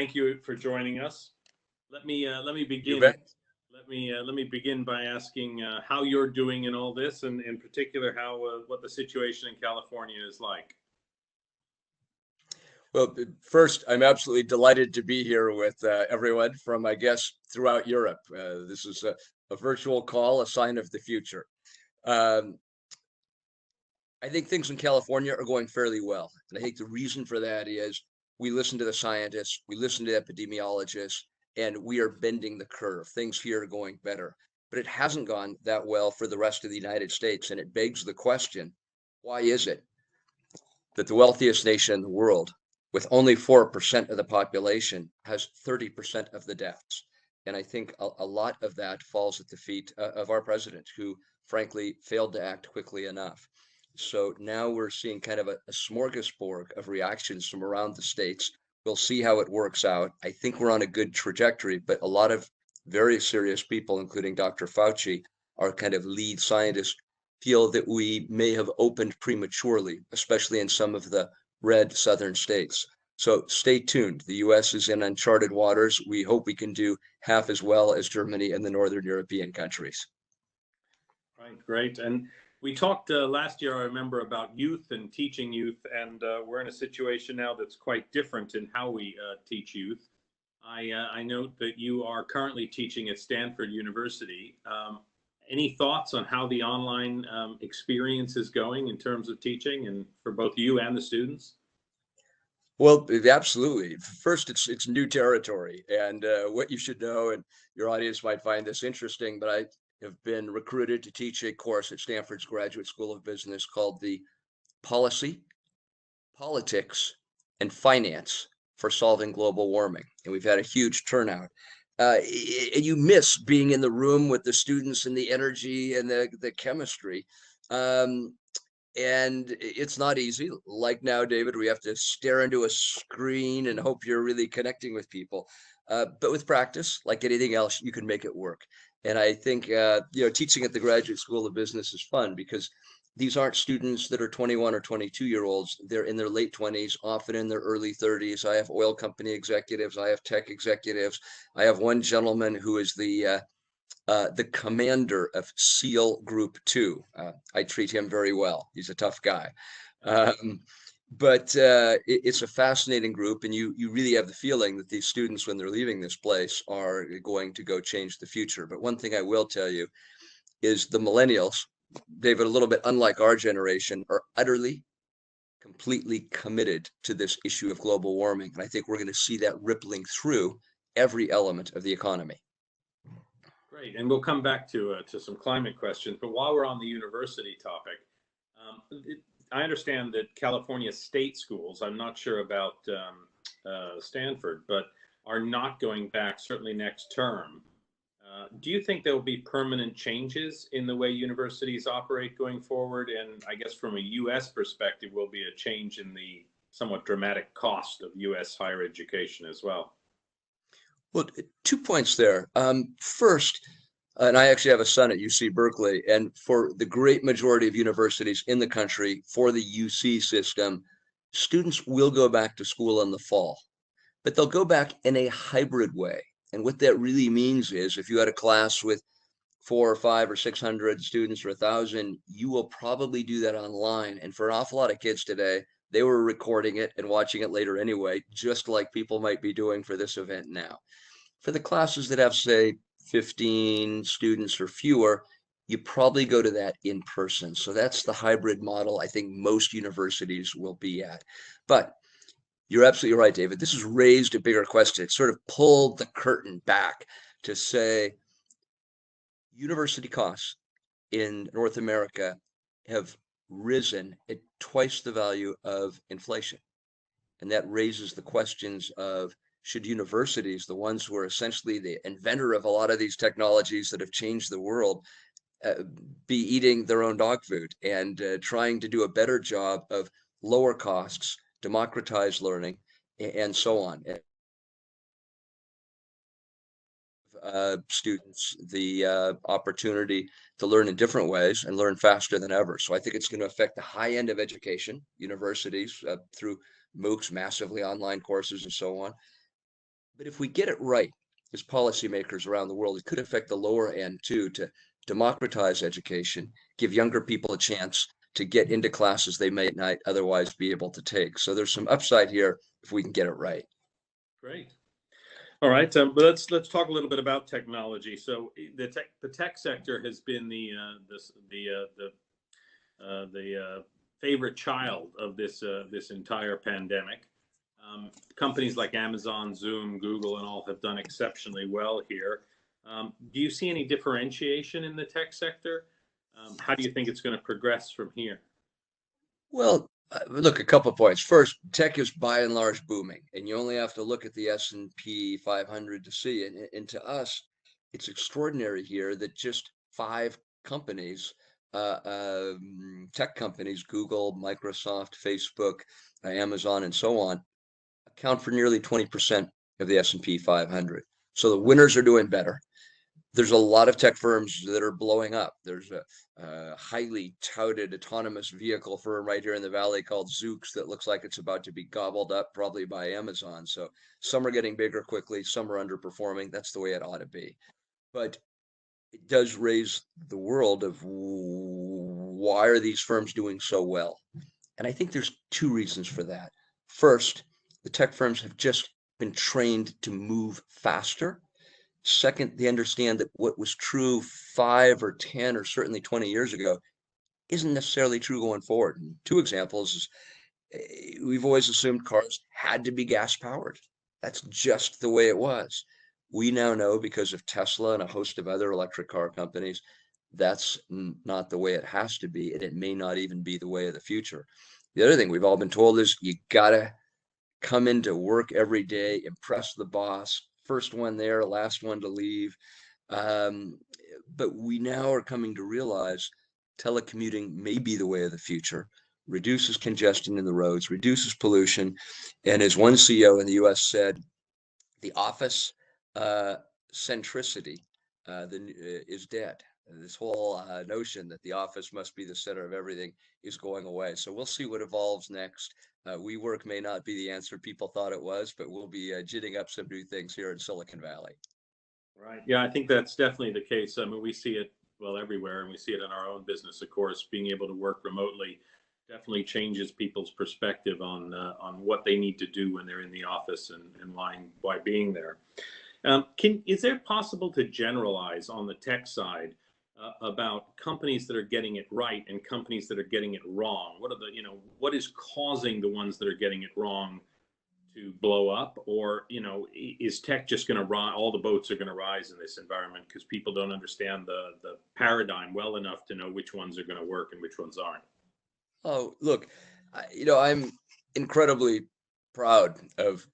thank you for joining us. Let me You begin. bet. Let me begin by asking how you're doing in all this, and in particular, how what the situation in California is like. Well, first, I'm absolutely delighted to be here with everyone from, I guess, throughout Europe. This is a virtual call, a sign of the future. Um, I think things in California are going fairly well. And I think the reason for that is we listen to the scientists, we listen to epidemiologists, and we are bending the curve. Things here are going better. But it hasn't gone that well for the rest of the United States. And it begs the question, why is it that the wealthiest nation in the world, with only 4% of the population, has 30% of the deaths? And I think a lot of that falls at the feet of our president, who frankly failed to act quickly enough. So now we're seeing kind of a smorgasbord of reactions from around the states. We'll see how it works out. I think we're on a good trajectory, but a lot of very serious people, including Dr. Fauci, our kind of lead scientists, feel that we may have opened prematurely, especially in some of the red southern states. So stay tuned. The US is in uncharted waters. We hope we can do half as well as Germany and the Northern European countries. Right, great. And we talked last year, I remember, about youth and teaching youth, and we're in a situation now that's quite different in how we teach youth. I note that you are currently teaching at Stanford University. Any thoughts on how the online experience is going in terms of teaching, and for both you and the students? Well, absolutely. First, it's new territory, and what you should know, and your audience might find this interesting, but I have been recruited to teach a course at Stanford's Graduate School of Business called the Policy, Politics, and Finance for Solving Global Warming, and we've had a huge turnout. And you miss being in the room with the students and the energy and the chemistry. Um, and it's not easy. Like now, David, we have to stare into a screen and hope you're really connecting with people. But with practice, like anything else, you can make it work. And I think teaching at the Graduate School of Business is fun because these aren't students that are 21 or 22-year-olds. They're in their late 20s, often in their early 30s. I have oil company executives. I have tech executives. I have one gentleman who is the commander of SEAL Group 2. I treat him very well. He's a tough guy. Um, but it's a fascinating group, and you really have the feeling that these students, when they're leaving this place, are going to go change the future. But one thing I will tell you is the millennials, David, a little bit unlike our generation, are utterly, completely committed to this issue of global warming. And I think we're going to see that rippling through every element of the economy. Great, and we'll come back to some climate questions. But while we're on the university topic, I understand that California state schools, I'm not sure about Stanford, but are not going back certainly next term. Do you think there will be permanent changes in the way universities operate going forward? And I guess from a U.S. perspective, will be a change in the somewhat dramatic cost of U.S. higher education as well. Well, 2 points there. First, and I actually have a son at UC Berkeley, and for the great majority of universities in the country, for the UC system, students will go back to school in the fall, but they'll go back in a hybrid way. And what that really means is if you had a class with 4 or 5 or 600 students or 1,000, you will probably do that online. And for an awful lot of kids today, they were recording it and watching it later anyway, just like people might be doing for this event now. For the classes that have, say, 15 students or fewer, you probably go to that in person. So that's the hybrid model I think most universities will be at. But you're absolutely right, David. This has raised a bigger question. It sort of pulled the curtain back to say university costs in North America have risen at twice the value of inflation. And that raises the questions of should universities, the ones who are essentially the inventor of a lot of these technologies that have changed the world, be eating their own dog food and trying to do a better job of lower costs, democratize learning, and so on. Students the opportunity to learn in different ways and learn faster than ever. So I think it's going to affect the high end of education, universities through MOOCs, massively online courses, and so on. But if we get it right as policymakers around the world, it could affect the lower end too, to democratize education, give younger people a chance to get into classes they may not otherwise be able to take. So there's some upside here if we can get it right. Great. All right, but let's talk a little bit about technology. So the tech sector has been the favorite child of this entire pandemic. Companies like Amazon, Zoom, Google, and all have done exceptionally well here. Do you see any differentiation in the tech sector? How do you think it's going to progress from here? Well, look, a couple points. First, tech is by and large booming, and you only have to look at the S&P 500 to see it. And to us, it's extraordinary here that just five companies, tech companies, Google, Microsoft, Facebook, Amazon, and so on, account for nearly 20% of the S&P 500. So the winners are doing better. There's a lot of tech firms that are blowing up. There's a highly touted autonomous vehicle firm right here in the valley called Zoox that looks like it's about to be gobbled up probably by Amazon. So some are getting bigger quickly, some are underperforming. That's the way it ought to be. But it does raise the world of why are these firms doing so well? And I think there's two reasons for that. First, the tech firms have just been trained to move faster. Second, they understand that what was true 5 or 10 or certainly 20 years ago isn't necessarily true going forward. And two examples is we've always assumed cars had to be gas powered. That's just the way it was. We now know because of Tesla and a host of other electric car companies, that's not the way it has to be, and it may not even be the way of the future. The other thing we've all been told is you gotta come into work every day, impress the boss, first one there, last one to leave. Um, but we now are coming to realize telecommuting may be the way of the future, reduces congestion in the roads, reduces pollution. And as one CEO in the US said, the office uh, centricity is dead. This whole notion that the office must be the center of everything is going away. So we'll see what evolves next. WeWork may not be the answer people thought it was, but we'll be ginning up some new things here in Silicon Valley. Right. Yeah, I think that's definitely the case. I mean, we see it well everywhere, and we see it in our own business. Of course, being able to work remotely definitely changes people's perspective on what they need to do when they're in the office and why being there. Can is it possible to generalize on the tech side about companies that are getting it right and companies that are getting it wrong? What are what is causing the ones that are getting it wrong to blow up, or is tech just going to rise? All the boats are going to rise in this environment because people don't understand the paradigm well enough to know which ones are going to work and which ones aren't. Oh, look, I'm incredibly proud of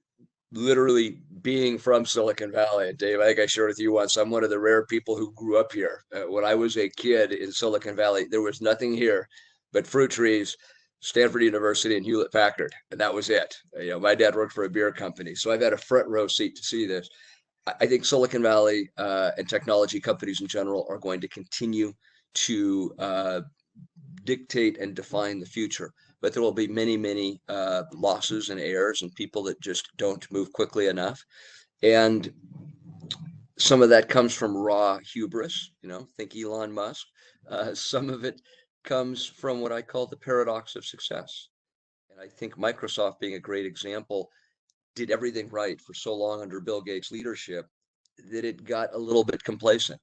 literally being from Silicon Valley. Dave, I think I shared with you once, I'm one of the rare people who grew up here. When I was a kid in Silicon Valley, there was nothing here but fruit trees, Stanford University, and Hewlett Packard, and that was it. My dad worked for a beer company, so I've had a front row seat to see this. I think Silicon Valley and technology companies in general are going to continue to dictate and define the future. But there will be many, many losses and errors and people that just don't move quickly enough. And some of that comes from raw hubris, think Elon Musk. Some of it comes from what I call the paradox of success. And I think Microsoft, being a great example, did everything right for so long under Bill Gates' leadership that it got a little bit complacent.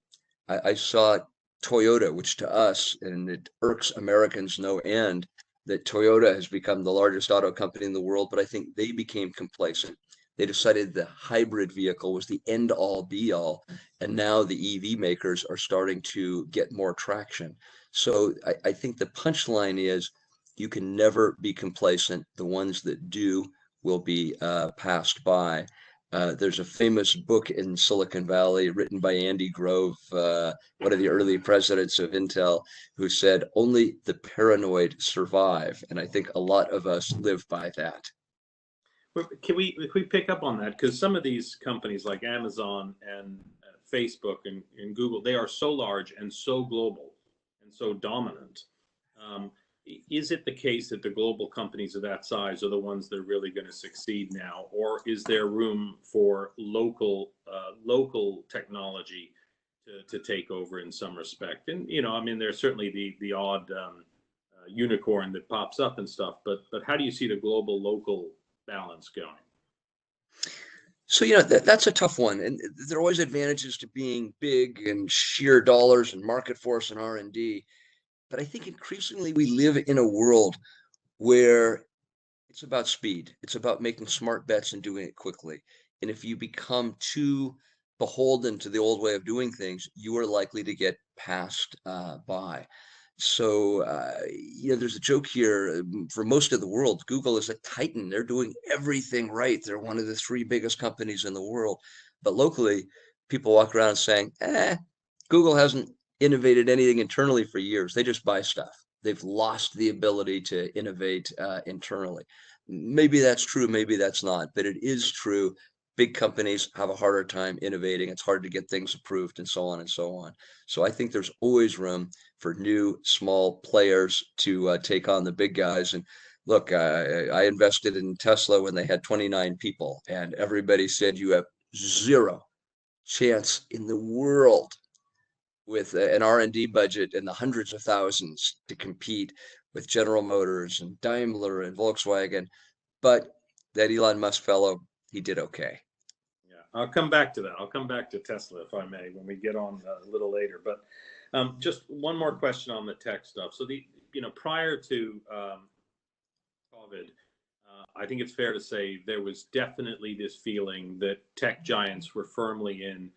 I saw Toyota, which to us, and it irks Americans no end, that Toyota has become the largest auto company in the world, but I think they became complacent. They decided the hybrid vehicle was the end all be all, and now the EV makers are starting to get more traction. So I think the punchline is you can never be complacent. The ones that do will be passed by. There's a famous book in Silicon Valley written by Andy Grove, one of the early presidents of Intel, who said, only the paranoid survive. And I think a lot of us live by that. Can we pick up on that? Because some of these companies like Amazon and Facebook and Google, they are so large and so global and so dominant. Um, is it the case that the global companies of that size are the ones that are really going to succeed now, or is there room for local technology to take over in some respect? And I mean, there's certainly the odd unicorn that pops up and stuff, but how do you see the global local balance going? So, that's a tough one. And there are always advantages to being big and sheer dollars and market force and R&D. But I think increasingly we live in a world where it's about speed. It's about making smart bets and doing it quickly. And if you become too beholden to the old way of doing things, you are likely to get passed by. So, there's a joke here. For most of the world, Google is a titan. They're doing everything right. They're one of the three biggest companies in the world. But locally, people walk around saying, Google hasn't innovated anything internally for years. They just buy stuff. They've lost the ability to innovate internally. Maybe that's true, maybe that's not, but it is true. Big companies have a harder time innovating. It's hard to get things approved and so on and so on. So I think there's always room for new small players to take on the big guys. And look, I invested in Tesla when they had 29 people, and everybody said you have zero chance in the world with an R&D budget in the hundreds of thousands to compete with General Motors and Daimler and Volkswagen. But that Elon Musk fellow, he did okay. Yeah, I'll come back to that. I'll come back to Tesla if I may when we get on a little later. But just one more question on the tech stuff. So prior to COVID, I think it's fair to say there was definitely this feeling that tech giants were firmly in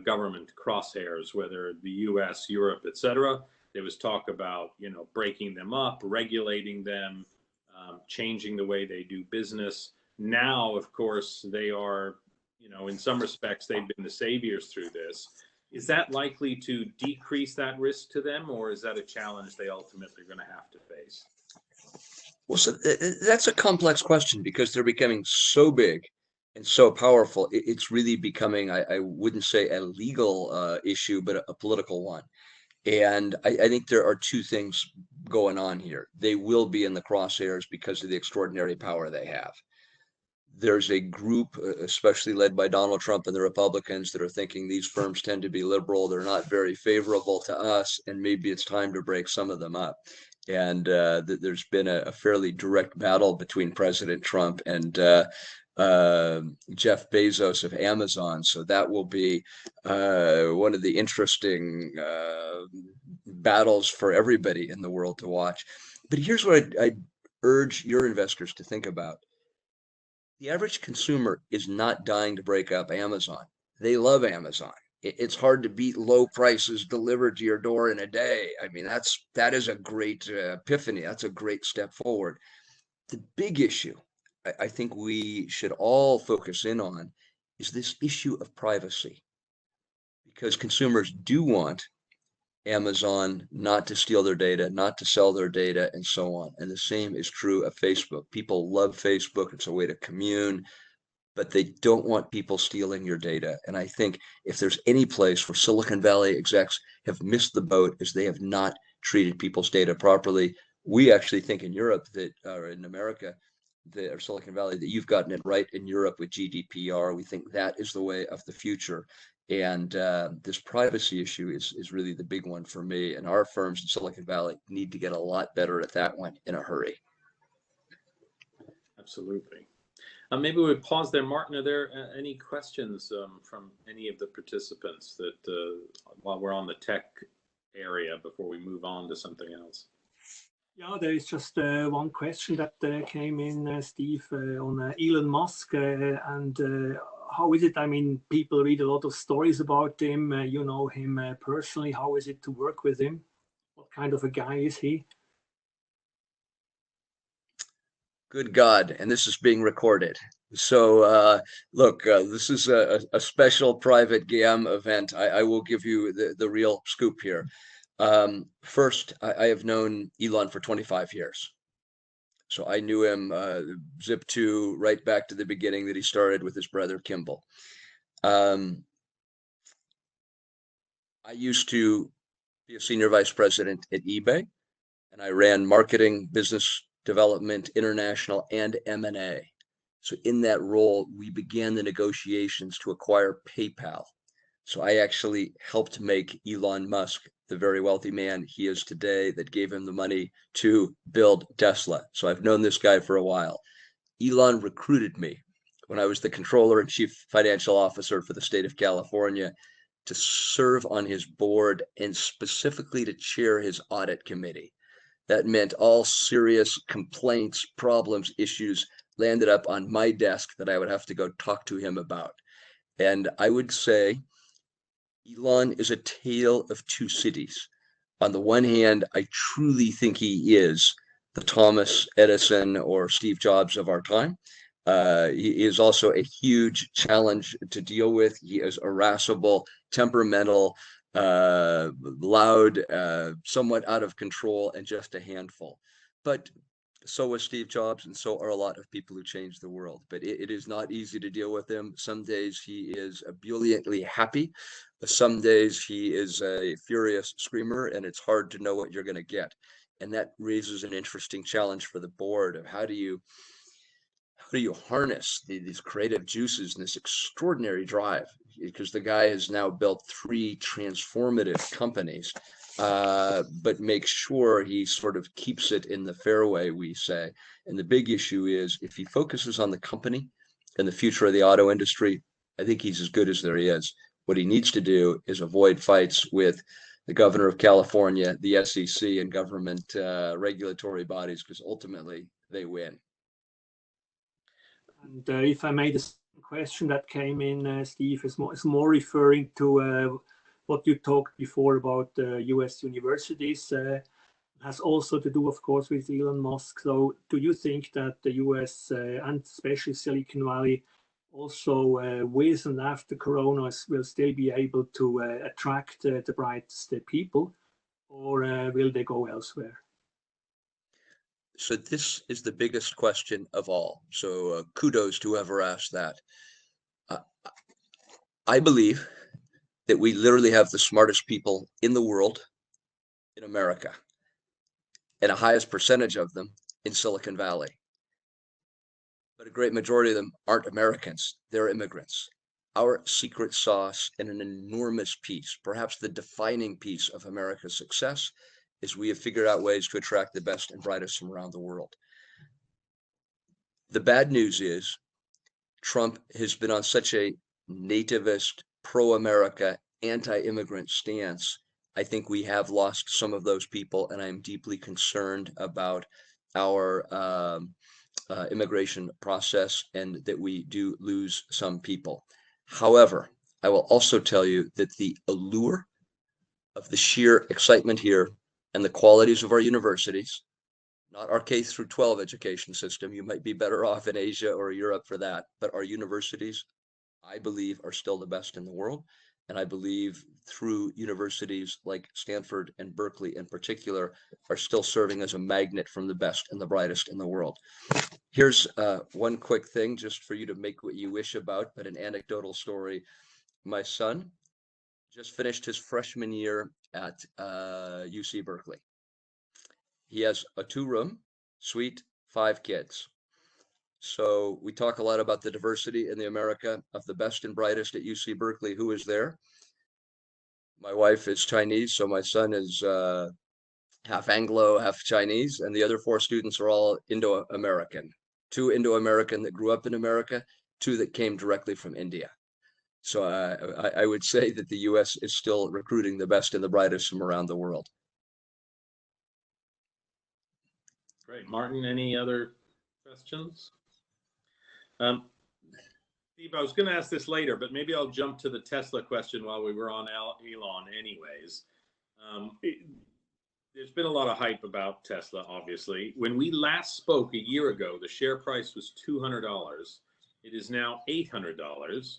government crosshairs, whether the U.S., Europe, etc. There was talk about breaking them up, regulating them, changing the way they do business. Now, of course, they are, in some respects, they've been the saviors through this. Is that likely to decrease that risk to them, or is that a challenge they ultimately are going to have to face? Well, so that's a complex question because they're becoming so big and so powerful. It's really becoming, I wouldn't say a legal issue, but a political one. And I think there are two things going on here. They will be in the crosshairs because of the extraordinary power they have. There's a group, especially led by Donald Trump and the Republicans, that are thinking these firms tend to be liberal. They're not very favorable to us, and maybe it's time to break some of them up. And there's been a fairly direct battle between President Trump and Jeff Bezos of Amazon. So that will be one of the interesting battles for everybody in the world to watch. But here's what I urge your investors to think about. The average consumer is not dying to break up Amazon. They love Amazon. It's hard to beat low prices delivered to your door in a day. I mean, that is a great epiphany. That's a great step forward. The big issue I think we should all focus in on is this issue of privacy, because consumers do want Amazon not to steal their data, not to sell their data, and so on. And the same is true of Facebook. People love Facebook. It's a way to commune, but they don't want people stealing your data. And I think if there's any place where Silicon Valley execs have missed the boat is they have not treated people's data properly. We actually think in Europe that, or in America, or Silicon Valley, that you've gotten it right in Europe with GDPR. We think that is the way of the future. And this privacy issue is really the big one for me. And our firms in Silicon Valley need to get a lot better at that one in a hurry. Absolutely. Maybe we pause there. Martin, are there any questions from any of the participants that while we're on the tech area before we move on to something else? Yeah, there is just one question that came in, Steve, on Elon Musk and how is it? I mean, people read a lot of stories about him. You know him personally. How is it to work with him? What kind of a guy is he? Good God, and this is being recorded. So look, this is a special private GAM event. I will give you the real scoop here. First, I have known Elon for 25 years. So I knew him Zip2 right back to the beginning that he started with his brother Kimball. I used to be a senior vice president at eBay. and I ran marketing, business development, international, and M&A. So in that role, we began the negotiations to acquire PayPal. So I actually helped make Elon Musk the very wealthy man he is today that gave him the money to build Tesla. So I've known this guy for a while. Elon recruited me when I was the controller and chief financial officer for the state of California to serve on his board and specifically to chair his audit committee. That meant all serious complaints, problems, issues landed up on my desk that I would have to go talk to him about. And I would say Elon is a tale of two cities. On the one hand, I truly think he is the Thomas Edison or Steve Jobs of our time. He is also a huge challenge to deal with. He is irascible, temperamental, loud, somewhat out of control, and just a handful. But so was Steve Jobs, and so are a lot of people who changed the world. But it is not easy to deal with him. Some days he is ebulliently happy. Some days he is a furious screamer, and it's hard to know what you're going to get. And that raises an interesting challenge for the board of how do you harness these creative juices and this extraordinary drive? Because the guy has now built 3 transformative companies, but make sure he sort of keeps it in the fairway, we say. And the big issue is if he focuses on the company and the future of the auto industry, I think he's as good as there is. What he needs to do is avoid fights with the governor of California, the SEC, and government regulatory bodies, because ultimately they win. And if I made a question that came in, Steve, is more referring to what you talked before about U.S. universities. Has also to do, of course, with Elon Musk. So do you think that the U.S. And especially Silicon Valley also with and after Corona will still be able to attract the brightest people, or will they go elsewhere? So this is the biggest question of all. So kudos to whoever asked that. I believe that we literally have the smartest people in the world in America, and the highest percentage of them in Silicon Valley. But a great majority of them aren't Americans, they're immigrants. Our secret sauce and an enormous piece, perhaps the defining piece of America's success, is we have figured out ways to attract the best and brightest from around the world. The bad news is Trump has been on such a nativist, pro-America, anti-immigrant stance. I think we have lost some of those people, and I'm deeply concerned about our immigration process and that we do lose some people. However, I will also tell you that the allure of the sheer excitement here and the qualities of our universities, not our K through 12 education system, you might be better off in Asia or Europe for that, but our universities, I believe, are still the best in the world. And I believe through universities like Stanford and Berkeley in particular are still serving as a magnet from the best and the brightest in the world. Here's one quick thing just for you to make what you wish about, but an anecdotal story. My son just finished his freshman year at UC Berkeley. He has a 2-room suite, 5 kids. So we talk a lot about the diversity in the America of the best and brightest at UC Berkeley. Who is there? My wife is Chinese, so my son is half Anglo, half Chinese, and the other 4 students are all Indo-American. 2 Indo-American that grew up in America, 2 that came directly from India. So I would say that the U.S. is still recruiting the best and the brightest from around the world. Great. Martin, any other questions? Steve, I was going to ask this later, but maybe I'll jump to the Tesla question while we were on Elon anyways. There's been a lot of hype about Tesla, obviously. When we last spoke a year ago, the share price was $200. It is now $800.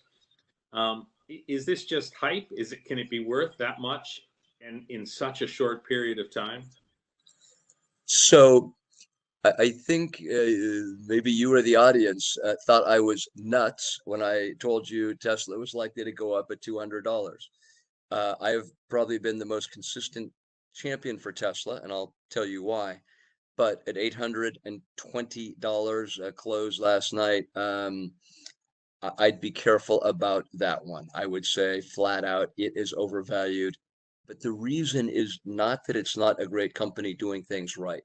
Is this just hype? Can it be worth that much and in such a short period of time? So I think maybe you or the audience thought I was nuts when I told you Tesla was likely to go up at $200. I have probably been the most consistent champion for Tesla, and I'll tell you why. But at $820 close last night, I'd be careful about that one. I would say flat out, it is overvalued. But the reason is not that it's not a great company doing things right.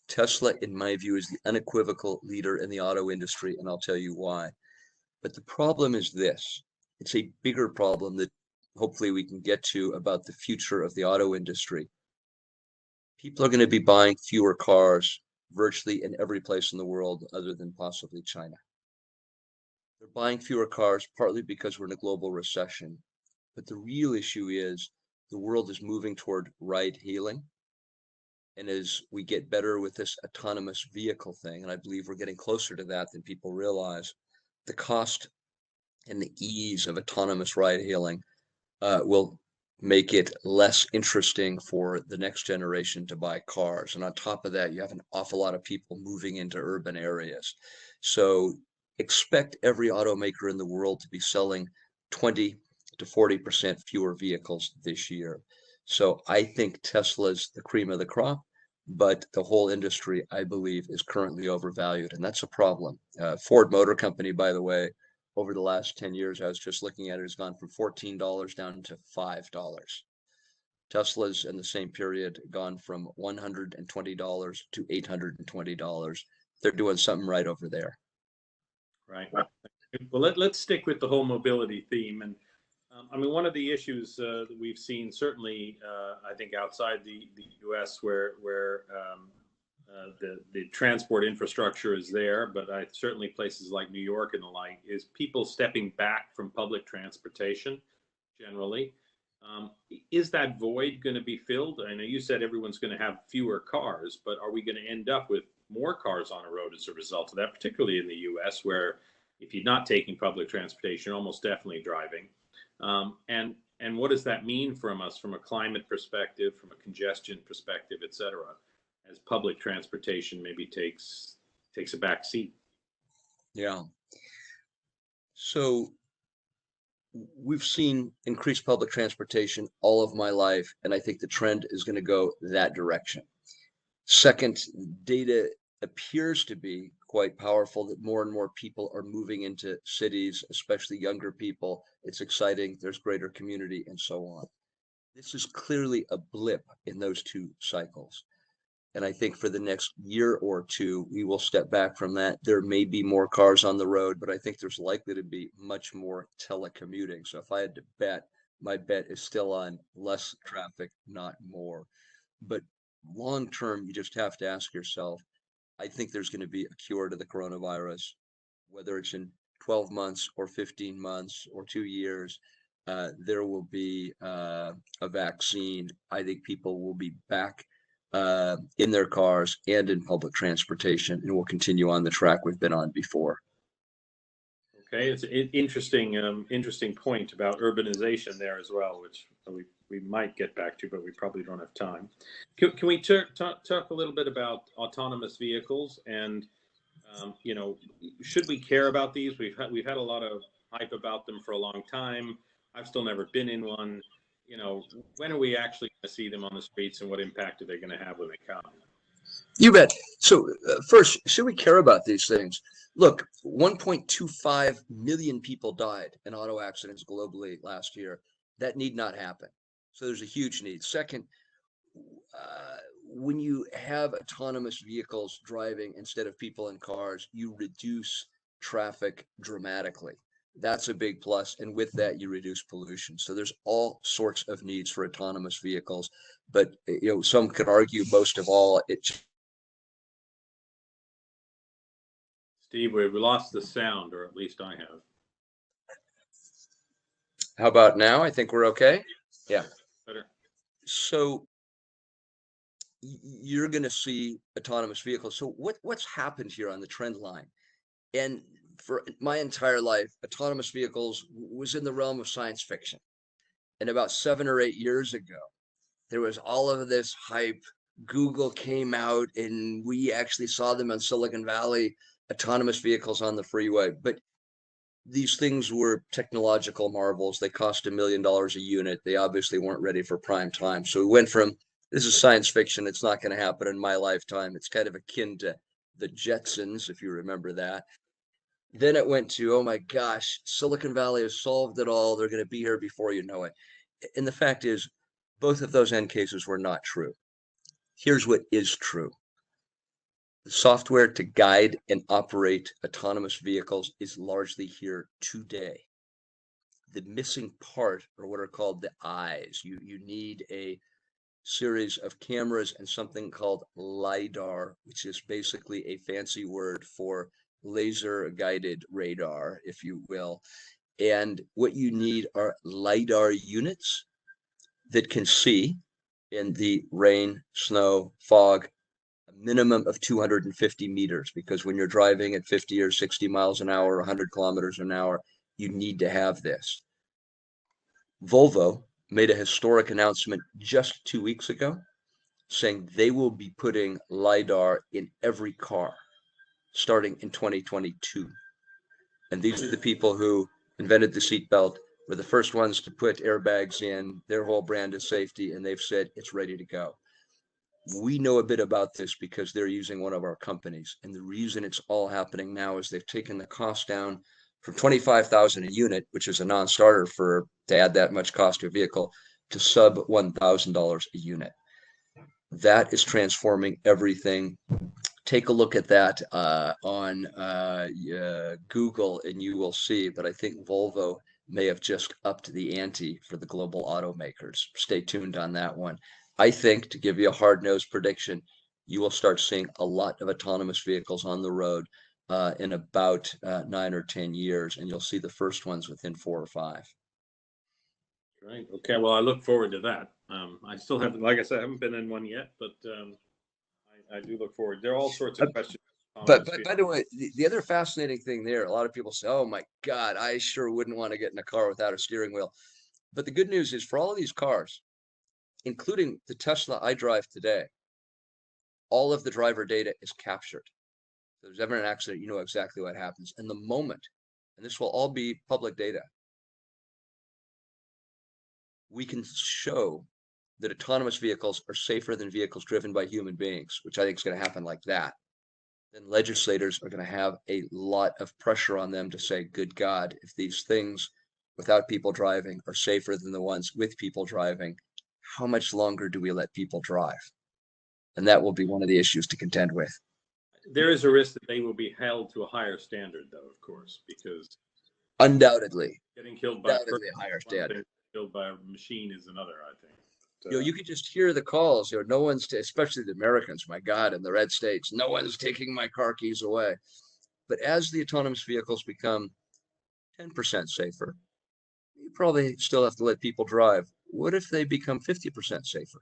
Tesla, in my view, is the unequivocal leader in the auto industry, and I'll tell you why. But the problem is this. It's a bigger problem that hopefully we can get to about the future of the auto industry. People are going to be buying fewer cars virtually in every place in the world other than possibly China. They're buying fewer cars partly because we're in a global recession. But the real issue is the world is moving toward ride hailing. And as we get better with this autonomous vehicle thing, and I believe we're getting closer to that than people realize, the cost and the ease of autonomous ride hailing will make it less interesting for the next generation to buy cars. And on top of that, you have an awful lot of people moving into urban areas. So expect every automaker in the world to be selling 20 to 40% fewer vehicles this year. So I think Tesla's the cream of the crop, but the whole industry, I believe, is currently overvalued, and that's a problem. Ford Motor Company, by the way, over the last 10 years, I was just looking at it, has gone from $14 down to $5. Tesla's in the same period gone from $120 to $820. They're doing something right over there. Right. Well, let's stick with the whole mobility theme. And I mean, one of the issues that we've seen, certainly, I think outside the U.S., where the transport infrastructure is there, but certainly places like New York and the like, is people stepping back from public transportation generally. Is that void going to be filled? I know you said everyone's going to have fewer cars, but are we going to end up with more cars on the road as a result of that, particularly in the U.S., where if you're not taking public transportation, you're almost definitely driving? And what does that mean from us, from a climate perspective, from a congestion perspective, et cetera, as public transportation maybe takes a back seat? Yeah. So we've seen increased public transportation all of my life, and I think the trend is going to go that direction. Second, data appears to be quite powerful that more and more people are moving into cities, especially younger people. It's exciting, there's greater community, and so on. This is clearly a blip in those two cycles. And I think for the next year or two, we will step back from that. There may be more cars on the road, but I think there's likely to be much more telecommuting. So if I had to bet, my bet is still on less traffic, not more. But long term, you just have to ask yourself, I think there's going to be a cure to the coronavirus, whether it's in 12 months or 15 months or 2 years. There will be a vaccine. I think people will be back in their cars and in public transportation, and we'll continue on the track we've been on before. Okay, it's an interesting point about urbanization there as well, which we might get back to, but we probably don't have time. Can we talk a little bit about autonomous vehicles and should we care about these? We've had a lot of hype about them for a long time. I've still never been in one. When are we actually going to see them on the streets, and what impact are they going to have when they come? You bet. So first, should we care about these things? Look, 1.25 million people died in auto accidents globally last year. That need not happen. So there's a huge need. Second, when you have autonomous vehicles driving instead of people in cars, you reduce traffic dramatically. That's a big plus, and with that, you reduce pollution. So there's all sorts of needs for autonomous vehicles, but some could argue most of all, Steve, we lost the sound, or at least I have. How about now? I think we're okay. Yeah. Better. So you're going to see autonomous vehicles. So what's happened here on the trend line? And for my entire life, autonomous vehicles was in the realm of science fiction. And about 7 or 8 years ago, there was all of this hype. Google came out and we actually saw them on Silicon Valley, autonomous vehicles on the freeway. But these things were technological marvels. They cost $1 million a unit. They obviously weren't ready for prime time. So we went from This is science fiction. It's not going to happen in my lifetime. It's kind of akin to the Jetsons, if you remember that. Then it went to, oh my gosh, Silicon Valley has solved it all. They're going to be here before you know it. And the fact is, both of those end cases were not true. Here's what is true. The software to guide and operate autonomous vehicles is largely here today. The missing part are what are called the eyes. You need a series of cameras and something called LiDAR, which is basically a fancy word for laser guided radar, if you will. And what you need are LiDAR units that can see in the rain, snow, fog, a minimum of 250 meters, because when you're driving at 50 or 60 miles an hour, 100 kilometers an hour, you need to have this. Volvo made a historic announcement just 2 weeks ago saying they will be putting LiDAR in every car starting in 2022. And these are the people who invented the seatbelt, were the first ones to put airbags in, their whole brand of safety, and they've said it's ready to go. We know a bit about this because they're using one of our companies. And the reason it's all happening now is they've taken the cost down from 25,000 a unit, which is a non-starter to add that much cost to a vehicle, to sub $1,000 a unit. That is transforming everything. Take a look at that on Google and you will see, but I think Volvo may have just upped the ante for the global automakers. Stay tuned on that one. I think, to give you a hard-nosed prediction, you will start seeing a lot of autonomous vehicles on the road in about 9 or 10 years, and you'll see the first ones within 4 or 5. Right. Okay. Well, I look forward to that. I still haven't, like I said, I haven't been in one yet, but I do look forward. There are all sorts of questions. But by the way, the other fascinating thing there, a lot of people say, oh my God, I sure wouldn't want to get in a car without a steering wheel. But the good news is for all of these cars, including the Tesla I drive today, all of the driver data is captured. If there's ever an accident, you know exactly what happens. And the moment, and this will all be public data, we can show that autonomous vehicles are safer than vehicles driven by human beings, which I think is going to happen like that, then legislators are going to have a lot of pressure on them to say, good God, if these things without people driving are safer than the ones with people driving, how much longer do we let people drive? And that will be one of the issues to contend with. There is a risk that they will be held to a higher standard, though, of course, because undoubtedly getting killed by a higher standard. Killed by a machine is another, I think. You could just hear the calls. No one's, especially the Americans, my God, in the red states, no one's taking my car keys away. But as the autonomous vehicles become 10% safer, you probably still have to let people drive. What if they become 50% safer?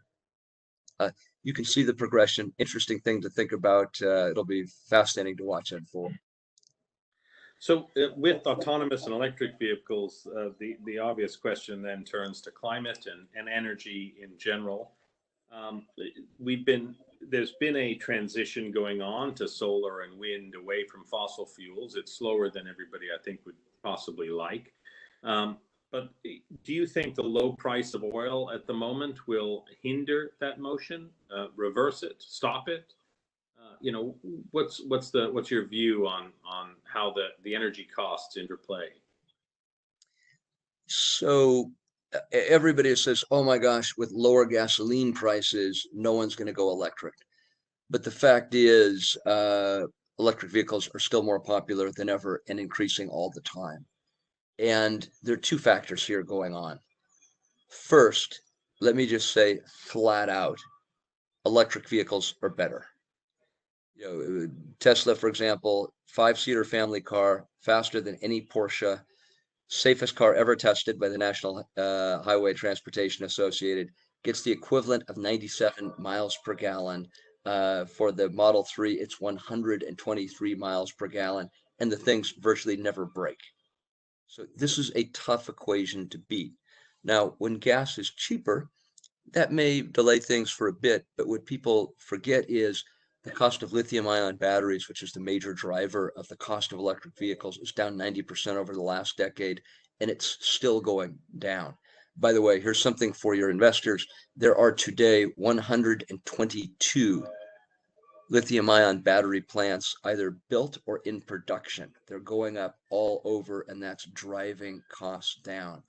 You can see the progression. Interesting thing to think about. It'll be fascinating to watch unfold. So with autonomous and electric vehicles, the obvious question then turns to climate and energy in general. There's been a transition going on to solar and wind away from fossil fuels. It's slower than everybody, I think, would possibly like. But do you think the low price of oil at the moment will hinder that motion, reverse it, stop it? What's your view on how the energy costs interplay? So everybody says, oh my gosh, with lower gasoline prices, no one's going to go electric. But the fact is, electric vehicles are still more popular than ever and increasing all the time. And there are two factors here going on. First, let me just say flat out, electric vehicles are better. Tesla, for example, 5-seater family car, faster than any Porsche, safest car ever tested by the National Highway Transportation Associated, gets the equivalent of 97 miles per gallon. For the Model 3, it's 123 miles per gallon, and the things virtually never break. So this is a tough equation to beat. Now, when gas is cheaper, that may delay things for a bit, but what people forget is the cost of lithium-ion batteries, which is the major driver of the cost of electric vehicles, is down 90% over the last decade, and it's still going down. by the way, here's something for your investors. There are today 122 lithium-ion battery plants either built or in production. They're going up all over, and that's driving costs down.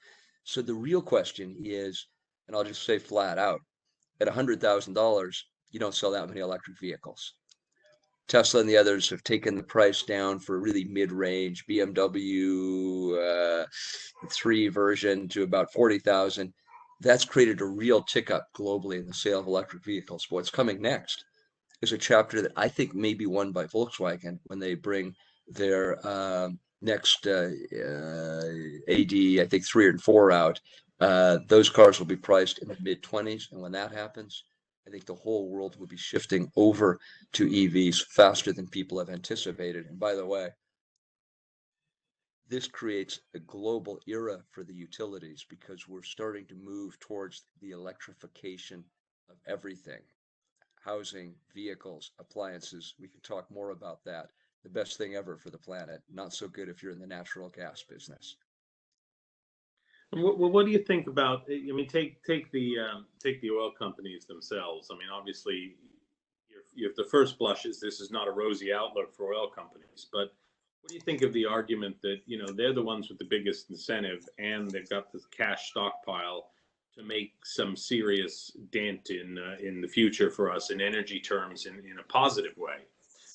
So the real question is, and I'll just say flat out, at $100,000, you don't sell that many electric vehicles. Tesla and the others have taken the price down for really mid-range. BMW 3 version to about 40,000. That's created a real tick up globally in the sale of electric vehicles. But what's coming next is a chapter that I think may be won by Volkswagen when they bring their next AD, I think 3 and 4 out. Those cars will be priced in the mid-20s, and when that happens, I think the whole world will be shifting over to EVs faster than people have anticipated. And by the way, this creates a global era for the utilities because we're starting to move towards the electrification of everything. Housing, vehicles, appliances. We can talk more about that. The best thing ever for the planet. Not so good if you're in the natural gas business. Well, what do you think about? I mean, take the oil companies themselves. I mean, obviously, if the first blush is this is not a rosy outlook for oil companies, but what do you think of the argument that they're the ones with the biggest incentive and they've got this cash stockpile to make some serious dent in the future for us in energy terms in a positive way?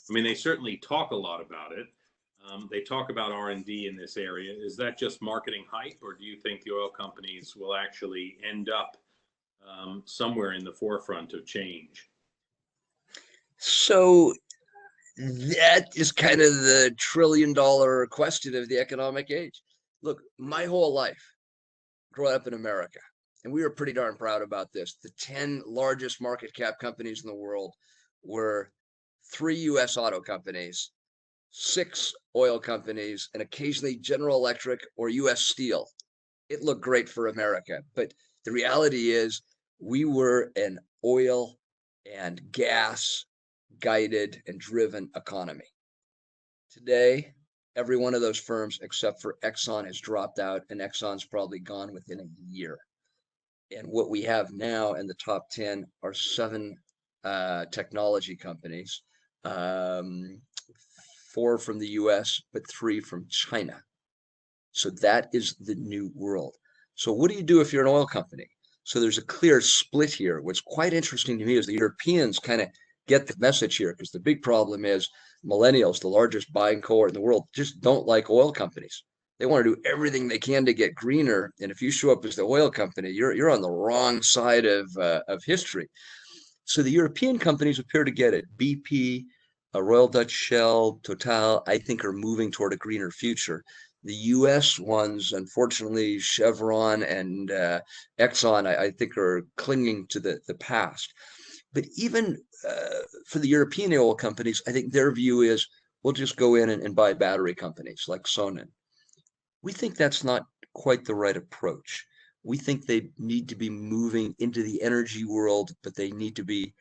I mean, they certainly talk a lot about it. They talk about R&D in this area. Is that just marketing hype, or do you think the oil companies will actually end up somewhere in the forefront of change? So that is kind of the trillion-dollar question of the economic age. Look, my whole life, growing up in America, and we were pretty darn proud about this. The 10 largest market cap companies in the world were 3 U.S. auto companies, 6 oil companies, and occasionally General Electric or U.S. Steel. It looked great for America, but the reality is we were an oil and gas guided and driven economy. Today, every one of those firms except for Exxon has dropped out, and Exxon's probably gone within a year. And what we have now in the top 10 are 7 technology companies, 4 from the US, but 3 from China. So that is the new world. So what do you do if you're an oil company? So there's a clear split here. What's quite interesting to me is the Europeans kind of get the message here, because the big problem is millennials, the largest buying cohort in the world, just don't like oil companies. They want to do everything they can to get greener. And if you show up as the oil company, you're on the wrong side of history. So the European companies appear to get it. BP, Royal Dutch Shell, Total, I think are moving toward a greener future. The US ones, unfortunately, Chevron and Exxon, I think are clinging to the past. But even for the European oil companies, I think their view is we'll just go in and buy battery companies like Sonnen. We think that's not quite the right approach. We think they need to be moving into the energy world, but they need to be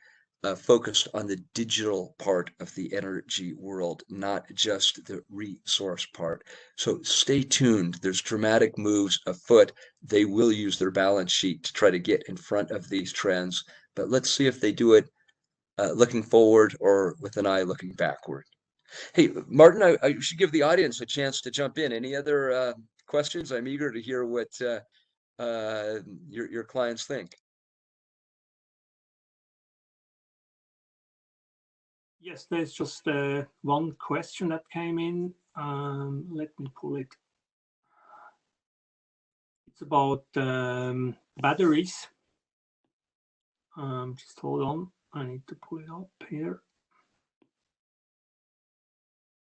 focused on the digital part of the energy world, not just the resource part. So stay tuned. There's dramatic moves afoot. They will use their balance sheet to try to get in front of these trends. But let's see if they do it looking forward or with an eye looking backward. Hey, Martin, I should give the audience a chance to jump in. Any other questions? I'm eager to hear what your clients think. Yes, there's just one question that came in. Let me pull it. It's about batteries. Just hold on. I need to pull it up here.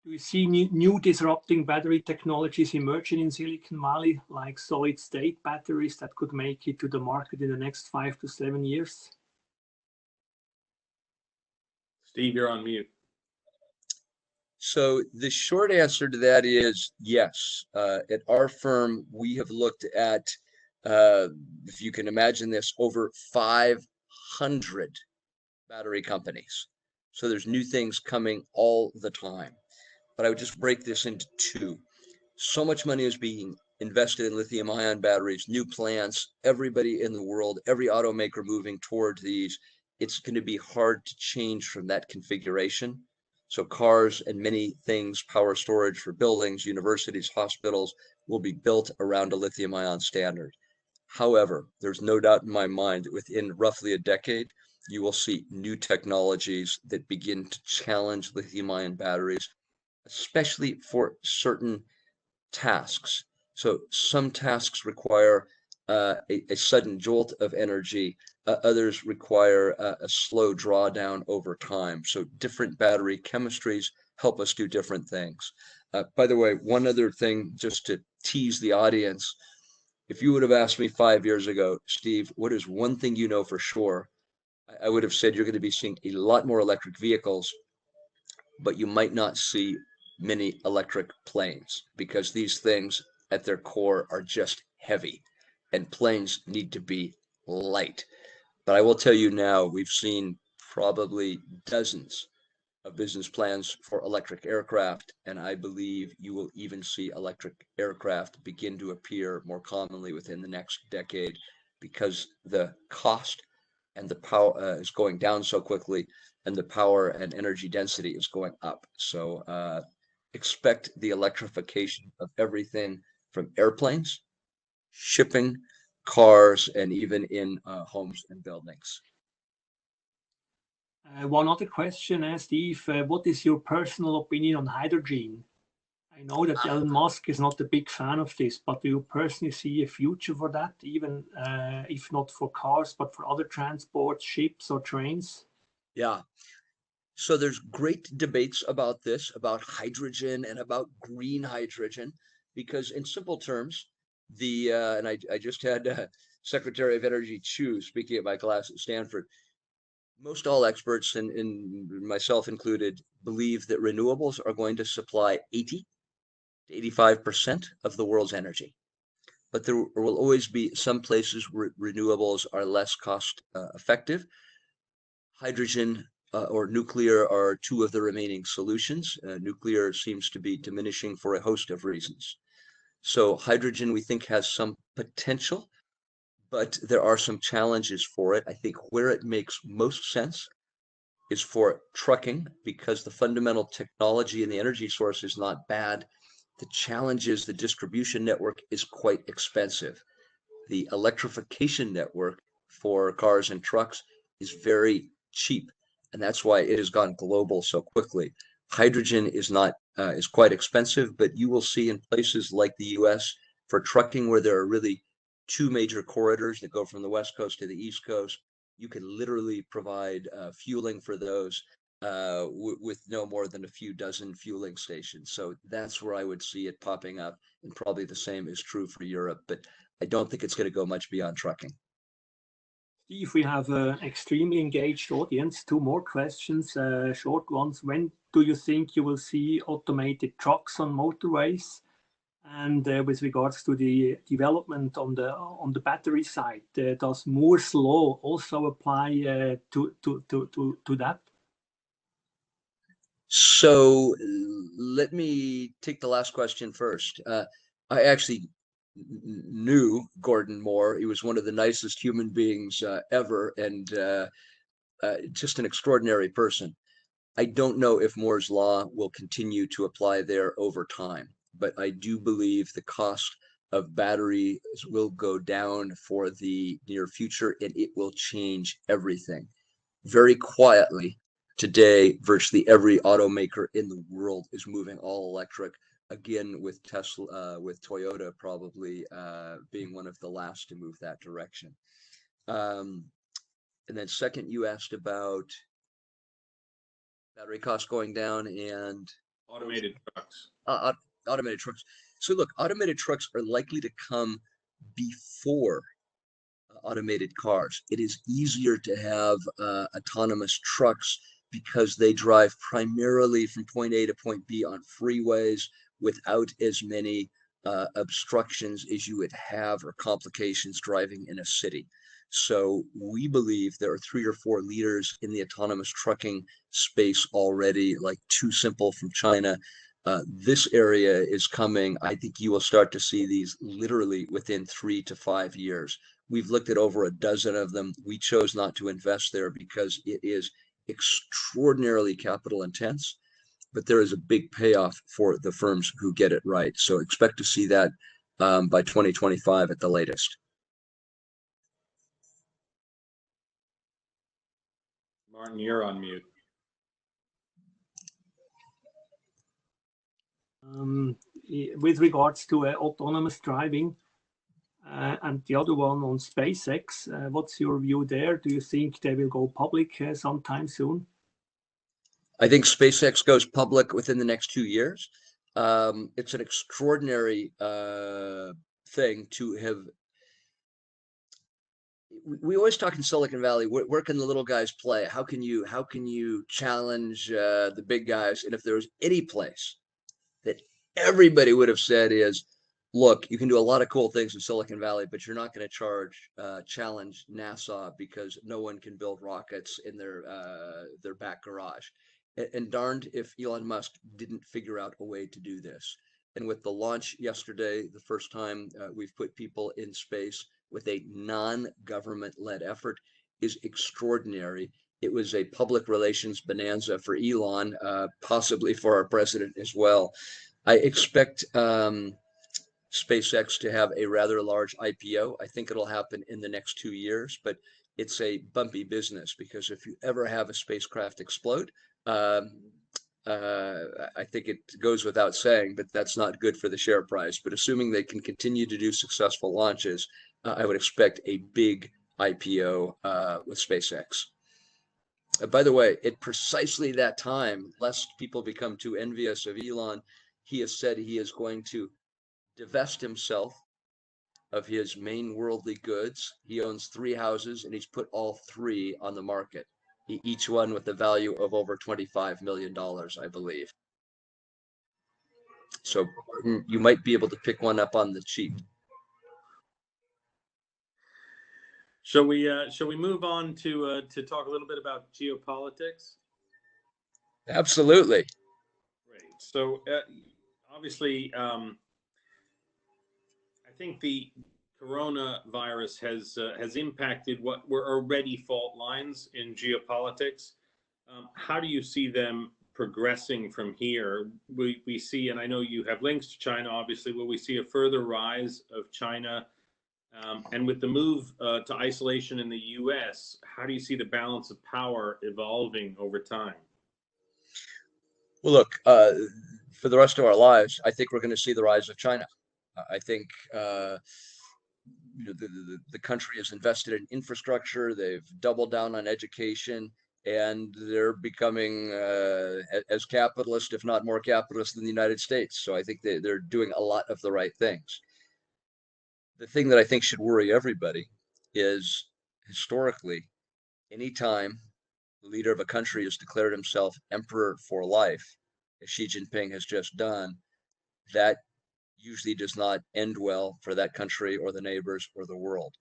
Do you see new disrupting battery technologies emerging in Silicon Valley, like solid-state batteries that could make it to the market in the next 5 to 7 years? Steve, you're on mute. So the short answer to that is yes. At our firm, we have looked at, if you can imagine this, over 500 battery companies. So there's new things coming all the time. But I would just break this into 2. So much money is being invested in lithium ion batteries, new plants, everybody in the world, every automaker moving toward these. It's going to be hard to change from that configuration. So cars and many things, power storage for buildings, universities, hospitals, will be built around a lithium ion standard. However, there's no doubt in my mind that within roughly a decade, you will see new technologies that begin to challenge lithium ion batteries, especially for certain tasks. So some tasks require a sudden jolt of energy. Others require a slow drawdown over time. So different battery chemistries help us do different things. By the way, one other thing, just to tease the audience, if you would have asked me 5 years ago, Steve, what is one thing you know for sure? I would have said you're going to be seeing a lot more electric vehicles, but you might not see many electric planes because these things at their core are just heavy and planes need to be light. But I will tell you now, we've seen probably dozens of business plans for electric aircraft, and I believe you will even see electric aircraft begin to appear more commonly within the next decade because the cost and the power is going down so quickly, and the power and energy density is going up. So expect the electrification of everything from airplanes, shipping, cars, and even in homes and buildings. One other question, Steve. What is your personal opinion on hydrogen? I know that Elon Musk is not a big fan of this, but do you personally see a future for that, even if not for cars, but for other transports, ships or trains? Yeah. So there's great debates about this, about hydrogen and about green hydrogen, because in simple terms, and I just had Secretary of Energy Chu speaking at my class at Stanford. Most all experts, and myself included, believe that renewables are going to supply 80 to 85% of the world's energy. But there will always be some places where renewables are less cost effective. Hydrogen or nuclear are two of the remaining solutions. Nuclear seems to be diminishing for a host of reasons. So hydrogen, we think, has some potential, but there are some challenges for it. I think where it makes most sense is for trucking, because the fundamental technology and the energy source is not bad. The challenge is the distribution network is quite expensive. The electrification network for cars and trucks is very cheap, and that's why it has gone global so quickly. Hydrogen is quite expensive, but you will see in places like the US for trucking where there are really two major corridors that go from the West Coast to the East Coast, you can literally provide fueling for those with no more than a few dozen fueling stations. So that's where I would see it popping up, and probably the same is true for Europe, but I don't think it's going to go much beyond trucking. Steve, we have an extremely engaged audience. Two more questions, short ones. When do you think you will see automated trucks on motorways? And with regards to the development on the battery side, does Moore's law also apply to that? So let me take the last question first. I actually knew Gordon Moore. He was one of the nicest human beings ever, and just an extraordinary person. I don't know if Moore's law will continue to apply there over time, but I do believe the cost of batteries will go down for the near future, and it will change everything. Very quietly, today, virtually every automaker in the world is moving all electric. Again, with Tesla, with Toyota probably being one of the last to move that direction. And then second, you asked about battery costs going down and Automated trucks. Automated trucks. So look, automated trucks are likely to come before automated cars. It is easier to have autonomous trucks because they drive primarily from point A to point B on freeways without as many obstructions as you would have, or complications driving in a city. So we believe there are 3 or 4 leaders in the autonomous trucking space already, like TuSimple from China, This area is coming. I think you will start to see these literally within 3 to 5 years. We've looked at over a dozen of them. We chose not to invest there because it is extraordinarily capital intense, but there is a big payoff for the firms who get it right. So expect to see that by 2025 at the latest. Martin, you're on mute. With regards to autonomous driving and the other one on SpaceX, what's your view there? Do you think they will go public sometime soon? I think SpaceX goes public within the next 2 years. It's an extraordinary thing to have. We always talk in Silicon Valley, where can the little guys play? How can you challenge the big guys? And if there was any place that everybody would have said is, look, you can do a lot of cool things in Silicon Valley, but you're not going to challenge NASA because no one can build rockets in their back garage. And darned if Elon Musk didn't figure out a way to do this. And with the launch yesterday, the first time we've put people in space with a non-government-led effort is extraordinary. It was a public relations bonanza for Elon, possibly for our president as well. I expect SpaceX to have a rather large IPO. I think it'll happen in the next 2 years, but it's a bumpy business because if you ever have a spacecraft explode, I think it goes without saying, but that's not good for the share price. But assuming they can continue to do successful launches, I would expect a big IPO with SpaceX. By the way, at precisely that time, lest people become too envious of Elon, he has said he is going to divest himself of his main worldly goods. He owns 3 houses and he's put all 3 on the market, each one with a value of over $25 million, I believe. So you might be able to pick one up on the cheap. Shall we move on to talk a little bit about geopolitics? Absolutely. Great. So obviously, I think the coronavirus has impacted what were already fault lines in geopolitics. How do you see them progressing from here? We see, and I know you have links to China, obviously, will we see a further rise of China? And with the move to isolation in the US, how do you see the balance of power evolving over time? Well, look, for the rest of our lives, I think we're going to see the rise of China. I think the country has invested in infrastructure. They've doubled down on education, and they're becoming as capitalist, if not more capitalist than the United States. So I think they're doing a lot of the right things. The thing that I think should worry everybody is historically, anytime the leader of a country has declared himself emperor for life, as Xi Jinping has just done, that usually does not end well for that country or the neighbors or the world.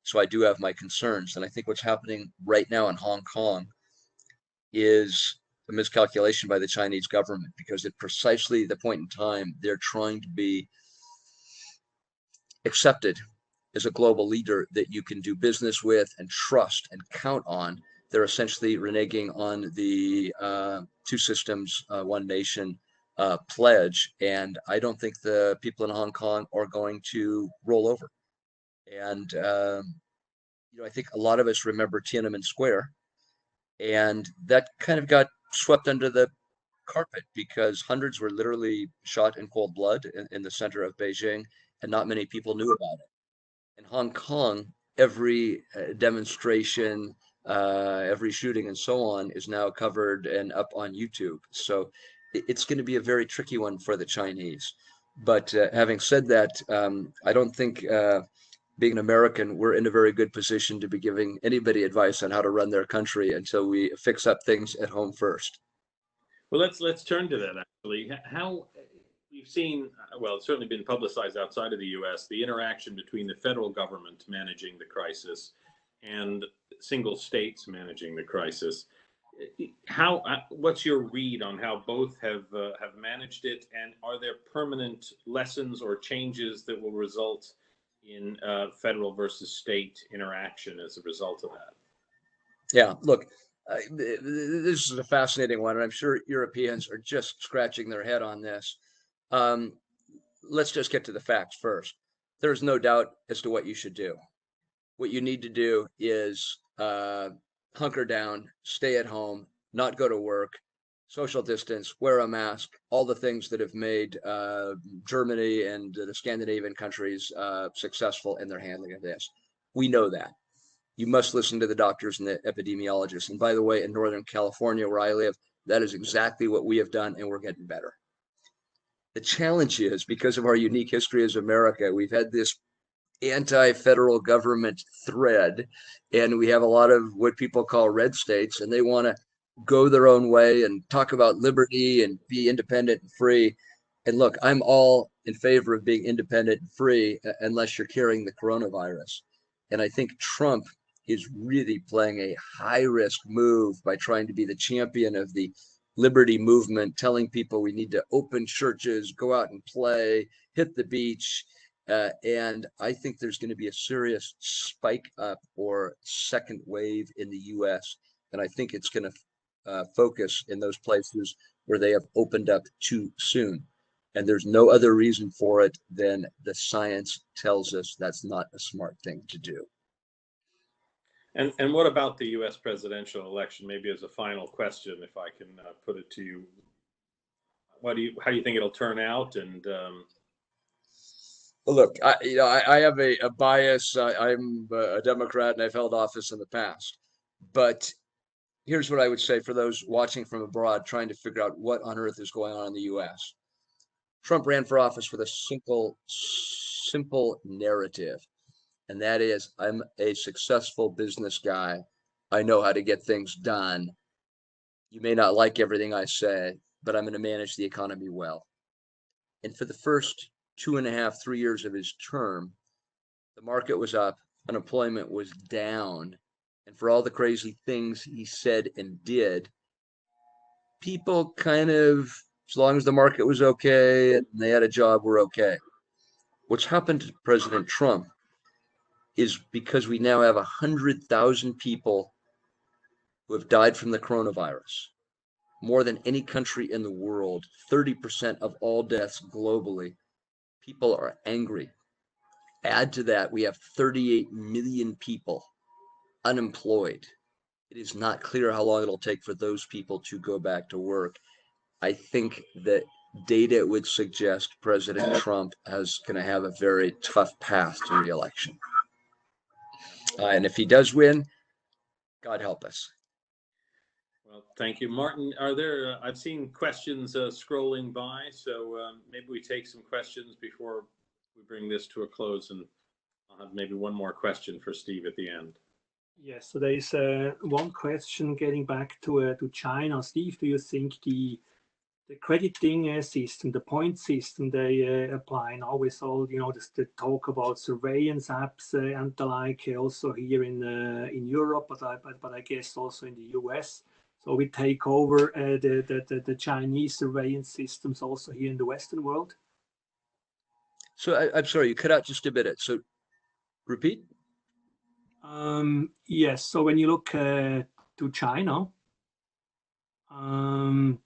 So I do have my concerns. And I think what's happening right now in Hong Kong is a miscalculation by the Chinese government, because at precisely the point in time they're trying to be accepted as a global leader that you can do business with and trust and count on. They're essentially reneging on the 2 systems, 1 nation pledge. And I don't think the people in Hong Kong are going to roll over. And, I think a lot of us remember Tiananmen Square, and that kind of got swept under the carpet because hundreds were literally shot in cold blood in the center of Beijing, and not many people knew about it. In Hong Kong, every demonstration, every shooting and so on is now covered and up on YouTube. So it's going to be a very tricky one for the Chinese. But having said that, I don't think being an American, we're in a very good position to be giving anybody advice on how to run their country until we fix up things at home first. Well, let's turn to that actually. How we've seen, well, it's certainly been publicized outside of the US, the interaction between the federal government managing the crisis and single states managing the crisis. How what's your read on how both have managed it, and are there permanent lessons or changes that will result in federal versus state interaction as a result of that? Yeah, look, this is a fascinating one, and I'm sure Europeans are just scratching their head on this. Um, let's just get to the facts first. There's no doubt as to what you should do. What you need to do is hunker down, stay at home, not go to work, social distance, wear a mask, all the things that have made Germany and the Scandinavian countries successful in their handling of this. We know that. You must listen to the doctors and the epidemiologists. And by the way, in Northern California, where I live, that is exactly what we have done, and we're getting better. The challenge is, because of our unique history as America, we've had this anti-federal government thread, and we have a lot of what people call red states, and they want to go their own way and talk about liberty and be independent and free. And look, I'm all in favor of being independent and free unless you're carrying the coronavirus. And I think Trump is really playing a high risk move by trying to be the champion of the liberty movement, telling people we need to open churches, go out and play, hit the beach. And I think there's going to be a serious spike up or second wave in the US. And I think it's going to focus in those places where they have opened up too soon. And there's no other reason for it than the science tells us that's not a smart thing to do. And what about the U.S. presidential election? Maybe as a final question, if I can put it to you, how do you think it'll turn out? And Well, look, I have a bias. I'm a Democrat, and I've held office in the past. But here's what I would say for those watching from abroad, trying to figure out what on earth is going on in the U.S. Trump ran for office with a simple narrative, and that is, I'm a successful business guy. I know how to get things done. You may not like everything I say, but I'm going to manage the economy well. And for the first 2.5, 3 years of his term, the market was up, unemployment was down. And for all the crazy things he said and did, people kind of, as long as the market was okay and they had a job, were okay. What's happened to President Trump is because we now have 100,000 people who have died from the coronavirus, more than any country in the world, 30% of all deaths globally. People are angry. Add to that, we have 38 million people unemployed. It is not clear how long it'll take for those people to go back to work. I think that data would suggest President Trump is going to have a very tough path to re-election. And if he does win, God help us. well, thank you, Martin. Are there? I've seen questions scrolling by, so maybe we take some questions before we bring this to a close, and I'll have maybe one more question for Steve at the end. Yes, so there is one question getting back to China. Steve, do you think the crediting system, the point system they apply now with all, the talk about surveillance apps and the like, also here in Europe, but I guess also in the US. So we take over the Chinese surveillance systems also here in the Western world. So I'm sorry, you cut out just a bit. So repeat. Yes, so when you look to China,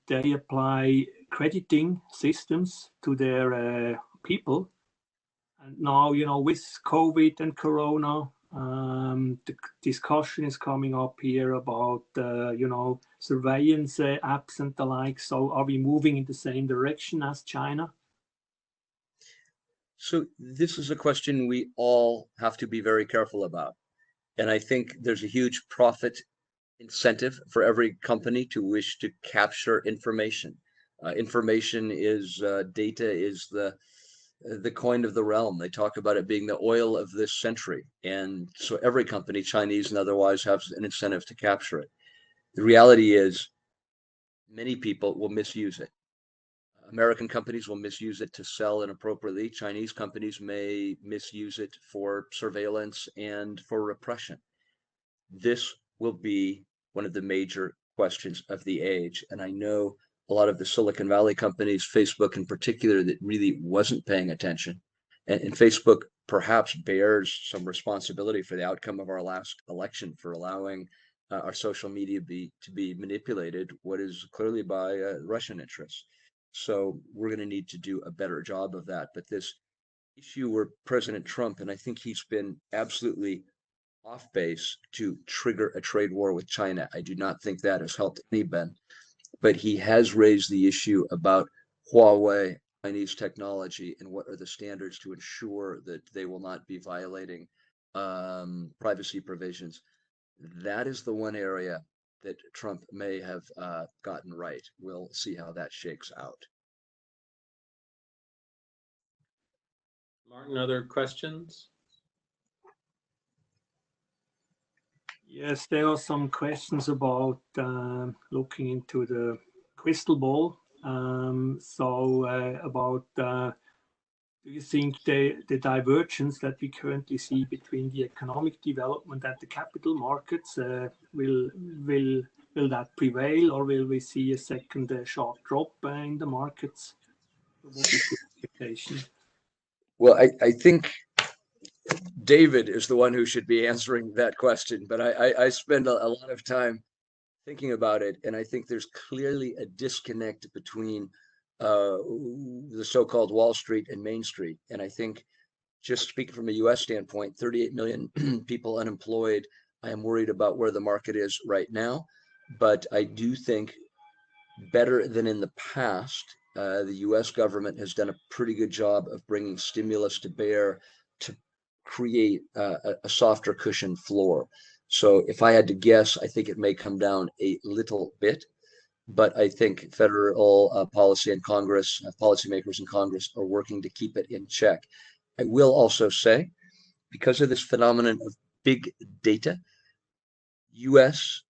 they apply crediting systems to their people. And now, with COVID and Corona, the discussion is coming up here about, surveillance apps and the like. So are we moving in the same direction as China? So this is a question we all have to be very careful about. And I think there's a huge profit incentive for every company to wish to capture information. Information is data is the coin of the realm. They talk about it being the oil of this century. And so every company, Chinese and otherwise, has an incentive to capture it. The reality is many people will misuse it. American companies will misuse it to sell inappropriately. Chinese companies may misuse it for surveillance and for repression. This will be one of the major questions of the age. And I know a lot of the Silicon Valley companies, Facebook in particular, that really wasn't paying attention. And Facebook perhaps bears some responsibility for the outcome of our last election, for allowing our social media to be manipulated, what is clearly by Russian interests. So we're going to need to do a better job of that. But this issue where President Trump, and I think he's been absolutely off base to trigger a trade war with China. I do not think that has helped anybody, but he has raised the issue about Huawei, Chinese technology, and what are the standards to ensure that they will not be violating privacy provisions. That is the one area that Trump may have gotten right. We'll see how that shakes out. Martin, other questions? Yes, there are some questions about looking into the crystal ball. About do you think the divergence that we currently see between the economic development and the capital markets will that prevail, or will we see a second sharp drop in the markets? What is the expectation? Well, I think David is the one who should be answering that question, but I spend a lot of time thinking about it, and I think there's clearly a disconnect between the so-called Wall Street and Main Street. And I think, just speaking from a US standpoint, 38 million people unemployed, I am worried about where the market is right now. But I do think, better than in the past, the US government has done a pretty good job of bringing stimulus to bear to create a softer cushion floor. So if I had to guess, I think it may come down a little bit, but I think federal policy and Congress, policymakers in Congress are working to keep it in check. I will also say, because of this phenomenon of big data, US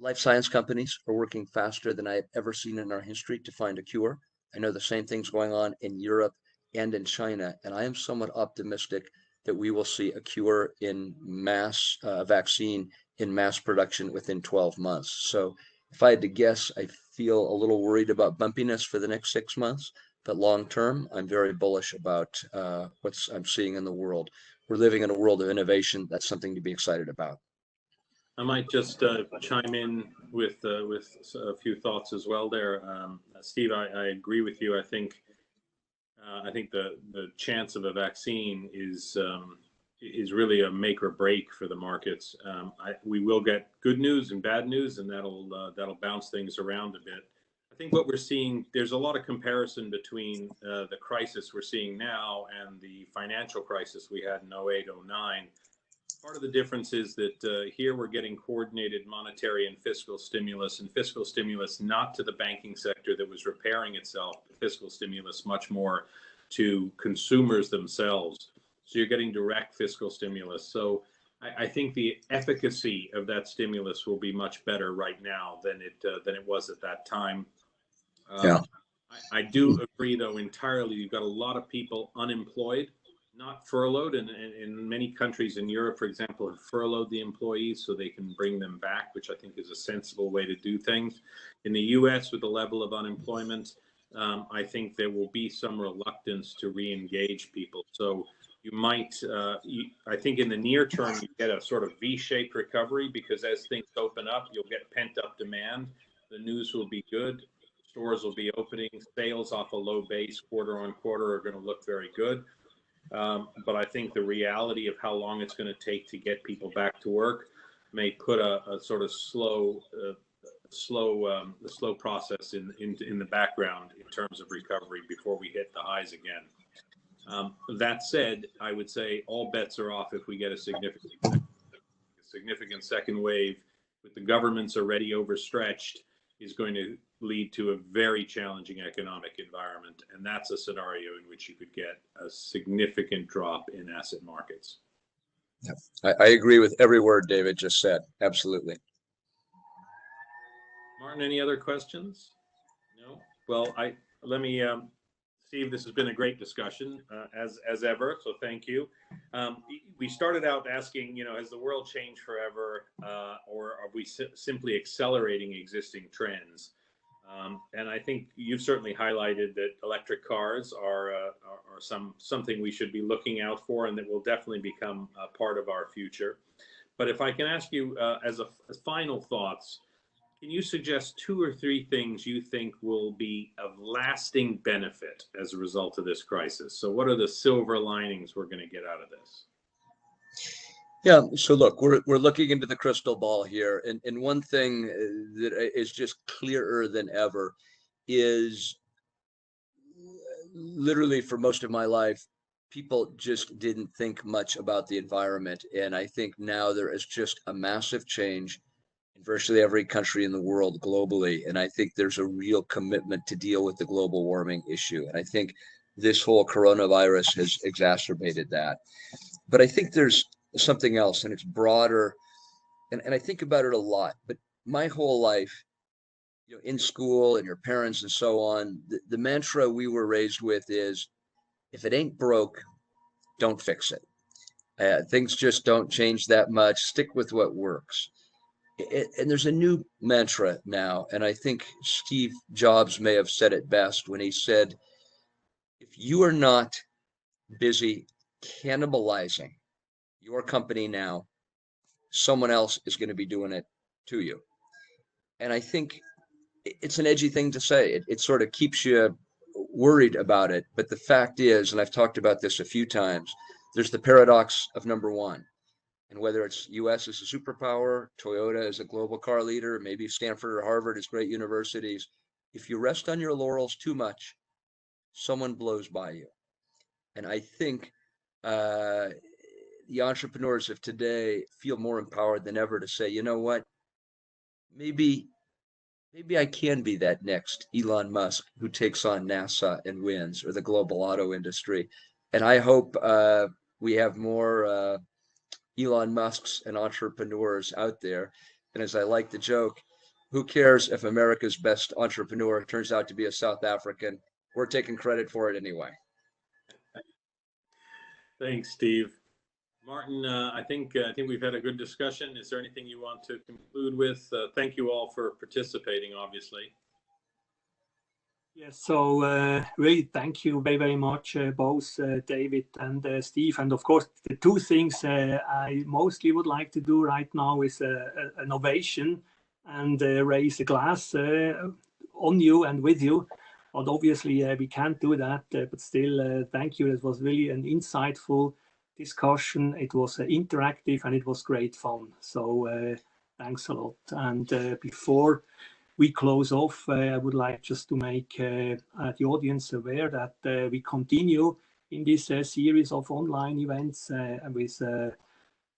life science companies are working faster than I have ever seen in our history to find a cure. I know the same thing's going on in Europe and in China, and I am somewhat optimistic that we will see a cure in mass vaccine in mass production within 12 months. So if I had to guess, I feel a little worried about bumpiness for the next 6 months, but long term, I'm very bullish about what I'm seeing in the world. We're living in a world of innovation. That's something to be excited about. I might just chime in with a few thoughts as well there. Steve, I agree with you. I think the chance of a vaccine is really a make or break for the markets. We will get good news and bad news, and that'll bounce things around a bit. I think what we're seeing, there's a lot of comparison between the crisis we're seeing now and the financial crisis we had in 08, 09. Part of the difference is that here we're getting coordinated monetary and fiscal stimulus not to the banking sector that was repairing itself, fiscal stimulus much more to consumers themselves. So you're getting direct fiscal stimulus. So I think the efficacy of that stimulus will be much better right now than it was at that time. Yeah. I do agree, though, entirely. You've got a lot of people unemployed, not furloughed, and in many countries in Europe, for example, have furloughed the employees so they can bring them back, which I think is a sensible way to do things. In the US, with the level of unemployment, I think there will be some reluctance to re-engage people. So you might, I think in the near term, you get a sort of V-shaped recovery, because as things open up, you'll get pent-up demand. The news will be good. Stores will be opening. Sales off a low base quarter on quarter are going to look very good. But I think the reality of how long it's going to take to get people back to work may put a sort of slow process in the background in terms of recovery before we hit the highs again. That said, I would say all bets are off if we get a significant second wave, with the governments already overstretched, is going to lead to a very challenging economic environment. And that's a scenario in which you could get a significant drop in asset markets. Yeah, I agree with every word David just said. Absolutely. Martin, any other questions? No? Well, let me Steve, this has been a great discussion as ever. So thank you. We started out asking, has the world changed forever, or are we simply accelerating existing trends? And I think you've certainly highlighted that electric cars are something we should be looking out for, and that will definitely become a part of our future. But if I can ask you as final thoughts, can you suggest 2 or 3 things you think will be of lasting benefit as a result of this crisis? So what are the silver linings we're going to get out of this? Yeah, so look, we're looking into the crystal ball here, and one thing that is just clearer than ever is literally for most of my life, people just didn't think much about the environment, and I think now there is just a massive change in virtually every country in the world globally, and I think there's a real commitment to deal with the global warming issue, and I think this whole coronavirus has exacerbated that. But I think there's something else, and it's broader, and I think about it a lot. But my whole life, in school and your parents and so on, the mantra we were raised with is, if it ain't broke, don't fix it. Things just don't change that much. Stick with what works. And there's a new mantra now, and I think Steve Jobs may have said it best when he said, if you are not busy cannibalizing your company now, someone else is going to be doing it to you. And I think it's an edgy thing to say. It sort of keeps you worried about it. But the fact is, and I've talked about this a few times, there's the paradox of number one. And whether it's US as a superpower, Toyota as a global car leader, maybe Stanford or Harvard as great universities, if you rest on your laurels too much, someone blows by you. And I think the entrepreneurs of today feel more empowered than ever to say, you know what, maybe I can be that next Elon Musk who takes on NASA and wins, or the global auto industry. And I hope we have more Elon Musks and entrepreneurs out there. And as I like to joke, who cares if America's best entrepreneur turns out to be a South African? We're taking credit for it anyway. Thanks, Steve. Martin, I think we've had a good discussion. Is there anything you want to conclude with? Thank you all for participating, obviously. Yes, so really thank you very, very much, both David and Steve. And of course, the 2 things I mostly would like to do right now is an ovation and raise a glass on you and with you. But obviously, we can't do that. But still, thank you. It was really an insightful discussion. It was interactive and it was great fun. So thanks a lot. And before we close off, I would like just to make the audience aware that we continue in this series of online events with the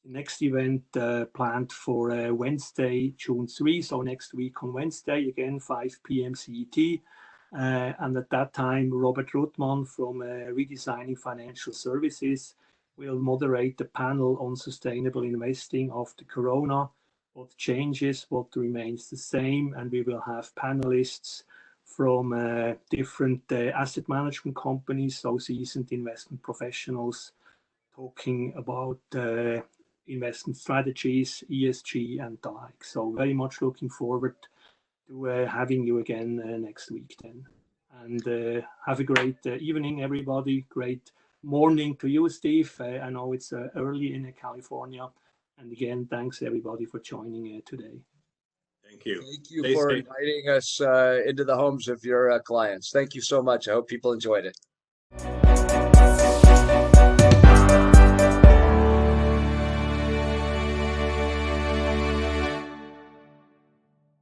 next event planned for Wednesday, June 3. So next week on Wednesday, again, 5 p.m. CET. And at that time, Robert Ruttmann from Redesigning Financial Services will moderate the panel on sustainable investing after Corona. What changes, what remains the same, and we will have panelists from different asset management companies, so seasoned investment professionals, talking about investment strategies, ESG, and the like. So very much looking forward to having you again next week then. And have a great evening, everybody. Great morning to you, Steve. I know it's early in California. And again, thanks everybody for joining today. Thank you. Thank you for inviting us into the homes of your clients. Thank you so much. I hope people enjoyed it.